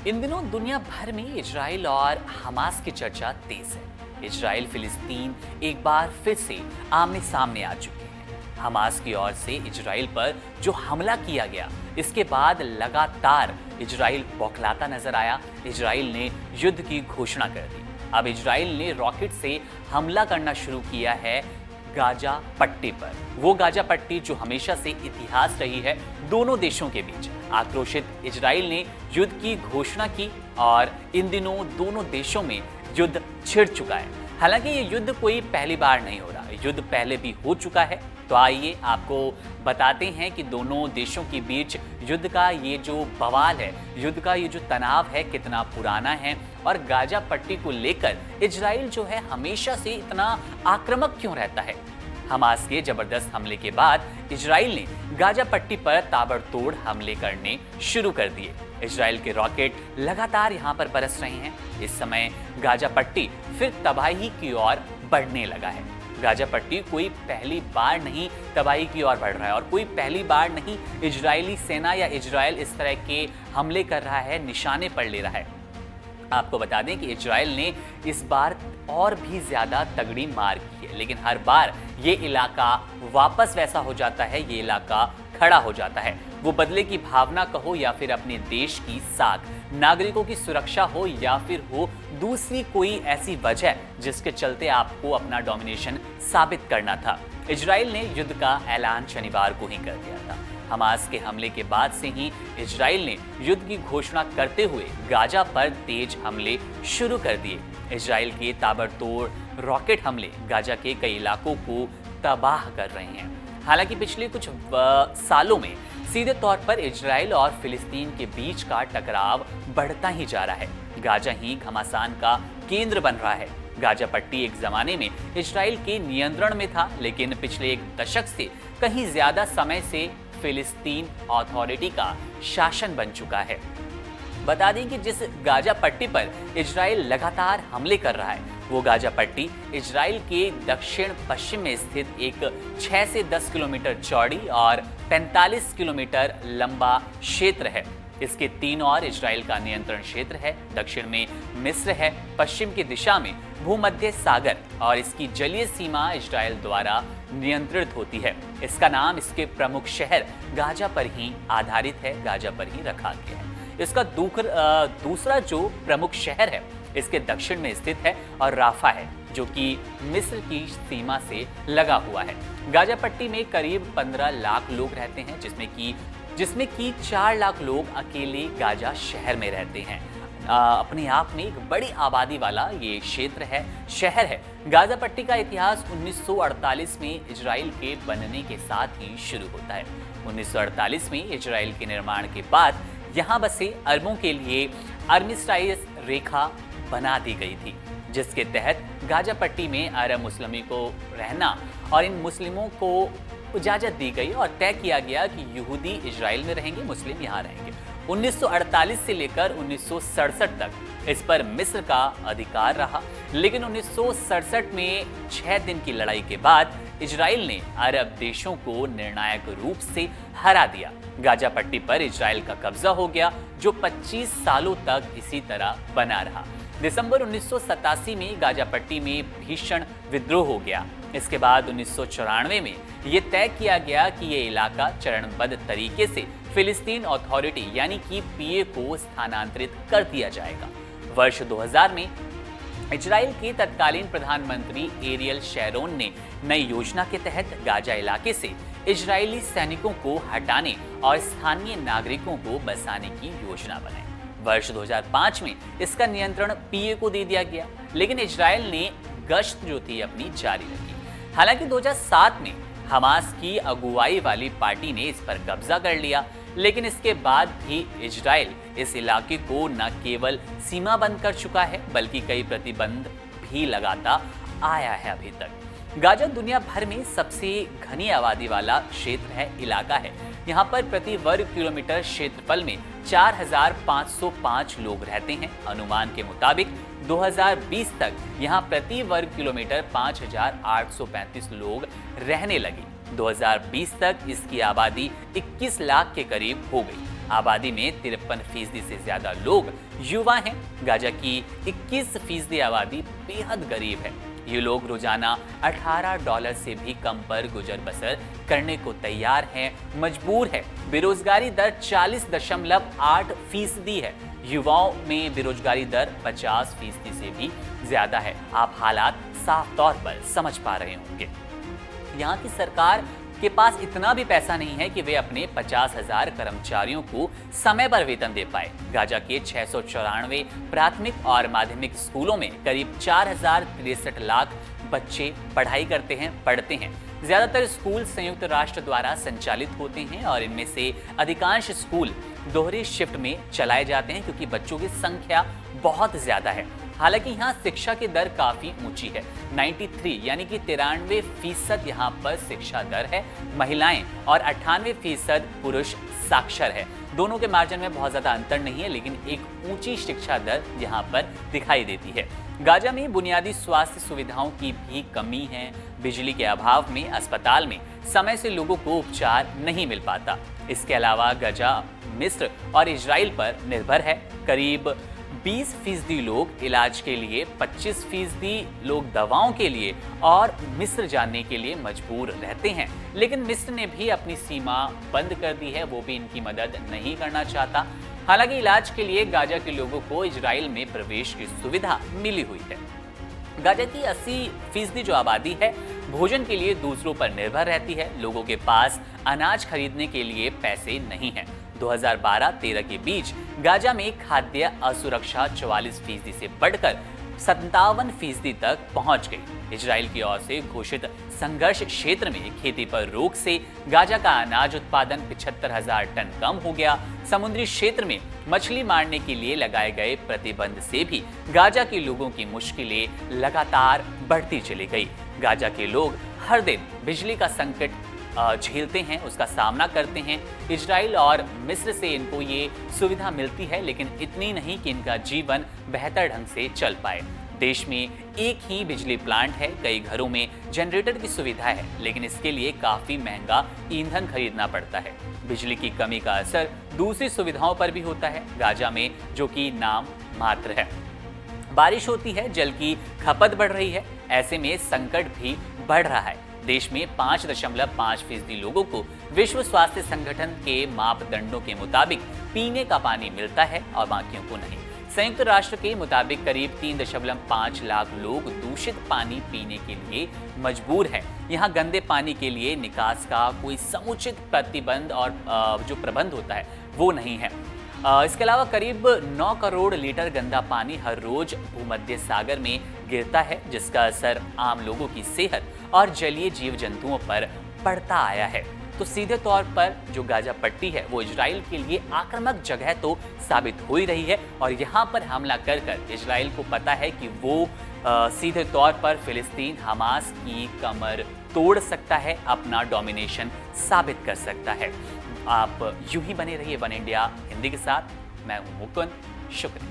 इन दिनों दुनिया भर में इजराइल और हमास की चर्चा तेज है। इजराइल फिलिस्तीन एक बार फिर से आमने सामने आ चुके हैं। हमास की ओर से इजराइल पर जो हमला किया गया, इसके बाद लगातार इजराइल बौखलाता नजर आया। इजराइल ने युद्ध की घोषणा कर दी। अब इजराइल ने रॉकेट से हमला करना शुरू किया है गाजा पट्टी पर। वो गाजा पट्टी जो हमेशा से इतिहास रही है दोनों देशों के बीच। आक्रोशित इजराइल ने युद्ध की घोषणा की और इन दिनों दोनों देशों में युद्ध छिड़ चुका है। हालांकि ये युद्ध कोई पहली बार नहीं हो रहा, युद्ध पहले भी हो चुका है। तो आइए आपको बताते हैं कि दोनों देशों के बीच युद्ध का ये जो बवाल है, युद्ध का ये जो तनाव है, कितना पुराना है और गाजा पट्टी को लेकर इजराइल जो है हमेशा से इतना आक्रामक क्यों रहता है। हमास के जबरदस्त हमले के बाद इजराइल ने गाजा पट्टी पर ताबड़तोड़ हमले करने शुरू कर दिए। इजराइल के रॉकेट लगातार यहां पर बरस रहे हैं। इस समय गाजा पट्टी फिर तबाही की ओर बढ़ने लगा है। गाजा पट्टी कोई पहली बार नहीं तबाही की ओर बढ़ रहा है और कोई पहली बार नहीं इजरायली सेना या इजराइल इस तरह के हमले कर रहा है, निशाने पर ले रहा है। आपको बता दें कि इजराइल ने इस बार और भी ज्यादा तगड़ी मार की है, लेकिन हर बार ये इलाका वापस वैसा हो जाता है, ये इलाका खड़ा हो जाता है। वो बदले की भावना कहो या फिर अपने देश की साख, नागरिकों की सुरक्षा हो या फिर हो दूसरी कोई ऐसी वजह जिसके चलते आपको अपना डोमिनेशन साबित करना था, इजराइल ने युद्ध का ऐलान शनिवार को ही कर दिया था। हमास के हमले के बाद से ही इजराइल ने युद्ध की घोषणा करते हुए गाजा पर तेज हमले शुरू कर दिए। इजराइल के ताबड़तोड़ रॉकेट हमले गाजा के कई इलाकों को तबाह कर रहे हैं। हालांकि पिछले कुछ सालों में सीधे तौर पर इजराइल और फिलिस्तीन के बीच का टकराव बढ़ता ही जा रहा है। गाजा ही घमासान का केंद्र बन रहा है। गाजा पट्टी एक जमाने में इजराइल के नियंत्रण में था, लेकिन पिछले एक दशक से कहीं ज्यादा समय से फिलिस्तीन अथॉरिटी का शासन बन चुका है। बता दें कि जिस गाजा पट्टी पर इजराइल लगातार हमले कर रहा है, वो गाजा पट्टी इजराइल के दक्षिण पश्चिम में स्थित एक 6 से 10 किलोमीटर चौड़ी और 45 किलोमीटर लंबा क्षेत्र है। इसके तीन और इजराइल का नियंत्रण क्षेत्र है। दक्षिण में मिस्र है, पश्चिम की दिशा में भूमध्य सागर और इसकी जलीय सीमा इजराइल द्वारा नियंत्रित होती है। इसका नाम इसके प्रमुख शहर गाजा पर ही आधारित है, गाजा पर ही रखा गया है। इसका दूसरा जो प्रमुख शहर है इसके दक्षिण में स्थित है और राफा है, जो कि मिस्र की सीमा से लगा हुआ है। गाजा पट्टी में करीब 15 लाख लोग रहते हैं, जिसमें कि 4 लाख लोग अकेले गाजा शहर में रहते हैं। अपने आप में एक बड़ी आबादी वाला ये क्षेत्र है, शहर है। गाजा पट्टी का इतिहास 1948 में इजराइल के बनने के साथ ही शुरू होता है। 1948 में इजराइल के निर्माण के बाद यहाँ बसे अरबों के लिए आर्मिस्टाइस रेखा बना दी गई थी, जिसके तहत गाजा पट्टी में अरब मुस्लिमों को रहना और इन मुस्लिमों को इजाजत दी गई और तय किया गया कि यहूदी इजराइल में रहेंगे, मुस्लिम यहाँ रहेंगे। 1948 से लेकर 1967 तक इस पर मिस्र का अधिकार रहा, लेकिन 1967 में 6 दिन की लड़ाई के बाद इजराइल ने अरब देशों को निर्णायक रूप से हरा दिया। गाजा पट्टी पर इजराइल का कब्जा हो गया, जो 25 सालों तक इसी तरह बना रहा। दिसंबर 1987 में गाजा पट्टी में भीषण विद्रोह हो गया। इसके बाद 1994 में यह तय किया गया कि यह इलाका चरणबद्ध तरीके से फिलिस्तीन अथॉरिटी यानी कि पीए को स्थानांतरित कर दिया जाएगा। वर्ष 2000 में इजराइल के तत्कालीन प्रधानमंत्री एरियल शैरोन ने नई योजना के तहत गाजा इलाके से इजरायली सैनिकों को हटाने और स्थानीय नागरिकों को बसाने की योजना बनाई। वर्ष 2005 में इसका नियंत्रण पीए को दे दिया गया, लेकिन इजराइल ने गश्त जो थी अपनी जारी रखी। हालांकि 2007 में हमास की अगुवाई वाली पार्टी ने इस पर कब्जा कर लिया, लेकिन इसके बाद भी इजराइल इस इलाके को न केवल सीमा बंद कर चुका है, बल्कि कई प्रतिबंध भी लगाता आया है अभी तक। गाजा दुनिया भर में सबसे घनी आबादी वाला क्षेत्र है, इलाका है। यहाँ पर प्रति वर्ग किलोमीटर क्षेत्रफल में 4,505 लोग रहते हैं। अनुमान के मुताबिक 2020 तक यहाँ प्रति वर्ग किलोमीटर 5,835 लोग रहने लगे। 2020 तक इसकी आबादी 21 लाख के करीब हो गई। आबादी में 53% से ज्यादा लोग युवा हैं। गाजा की 21% आबादी बेहद गरीब है। ये लोग रोजाना $18 से भी कम पर गुजर बसर करने को तैयार हैं, मजबूर है। बेरोजगारी दर 40.8% है। युवाओं में बेरोजगारी दर 50% से भी ज्यादा है। आप हालात साफ तौर पर समझ पा रहे होंगे। यहाँ की सरकार के पास इतना भी पैसा नहीं है कि वे अपने 50,000 कर्मचारियों को समय पर वेतन दे पाए। गाजा के 694 प्राथमिक और माध्यमिक स्कूलों में करीब 4,063 लाख बच्चे पढ़ते हैं। ज्यादातर स्कूल संयुक्त राष्ट्र द्वारा संचालित होते हैं और इनमें से अधिकांश स्कूल दोहरी शिफ्ट में चलाए जाते हैं क्योंकि बच्चों की संख्या बहुत ज्यादा है। हालांकि यहाँ शिक्षा की दर काफी ऊंची है। 93 यानी कि 93% यहाँ पर शिक्षा दर है। महिलाएं और 98% पुरुष साक्षर है। दोनों के मार्जिन में बहुत ज्यादा अंतर नहीं है, लेकिन एक ऊंची शिक्षा दर यहाँ पर दिखाई देती है। गाजा में बुनियादी स्वास्थ्य सुविधाओं की भी कमी है। बिजली के अभाव में अस्पताल में समय से लोगों को उपचार नहीं मिल पाता। इसके अलावा गाजा मिस्र और इजराइल पर निर्भर है। करीब 20% लोग इलाज के लिए, 25% लोग दवाओं के लिए और मिस्र जाने के लिए मजबूर रहते हैं। लेकिन मिस्र ने भी अपनी सीमा बंद कर दी है, वो भी इनकी मदद नहीं करना चाहता। हालांकि इलाज के लिए गाजा के लोगों को इजराइल में प्रवेश की सुविधा मिली हुई है। गाजा की 80% जो आबादी है भोजन के लिए दूसरों पर निर्भर रहती है। लोगों के पास अनाज खरीदने के लिए पैसे नहीं हैं। 2012-13 के बीच गाजा में खाद्य असुरक्षा 44% से बढ़कर 57% तक पहुंच गई। इजराइल की ओर से घोषित संघर्ष क्षेत्र में खेती पर रोक से गाजा का अनाज उत्पादन 75,000 टन कम हो गया। समुद्री क्षेत्र में मछली मारने के लिए लगाए गए प्रतिबंध से भी गाजा के लोगों की मुश्किलें लगातार बढ़ती चली गई। गाजा के लोग हर दिन बिजली का संकट झेलते हैं, उसका सामना करते हैं। इजराइल और मिस्र से इनको ये सुविधा मिलती है, लेकिन इतनी नहीं कि इनका जीवन बेहतर ढंग से चल पाए। देश में एक ही बिजली प्लांट है, कई घरों में जनरेटर की सुविधा है, लेकिन इसके लिए काफी महंगा ईंधन खरीदना पड़ता है। बिजली की कमी का असर दूसरी सुविधाओं पर भी होता है, गाजा में, जो कि नाम मात्र है। बारिश होती है, जल की खपत बढ़ रही है, ऐसे में संकट भी बढ़ रहा है। देश में 5.5% लोगों को विश्व स्वास्थ्य संगठन के मापदंडों के मुताबिक पीने का पानी मिलता है और बाकियों को नहीं। संयुक्त राष्ट्र के मुताबिक करीब 3.5 लाख लोग दूषित पानी पीने के लिए मजबूर हैं। यहाँ गंदे पानी के लिए निकास का कोई समुचित प्रतिबंध और जो प्रबंध होता है वो नहीं है। इसके अलावा करीब 9 करोड़ लीटर गंदा पानी हर रोज भूमध्य सागर में गिरता है, जिसका असर आम लोगों की सेहत और जलीय जीव जंतुओं पर पड़ता आया है। तो सीधे तौर पर जो गाजा पट्टी है वो इजराइल के लिए आक्रामक जगह तो साबित हो ही रही है, और यहाँ पर हमला कर इजराइल को पता है कि वो सीधे तौर पर फिलिस्तीन हमास की कमर तोड़ सकता है, अपना डोमिनेशन साबित कर सकता है। आप यूं ही बने रहिए वन इंडिया हिंदी के साथ। मैं हूं मुकुंद, शुक्रिया।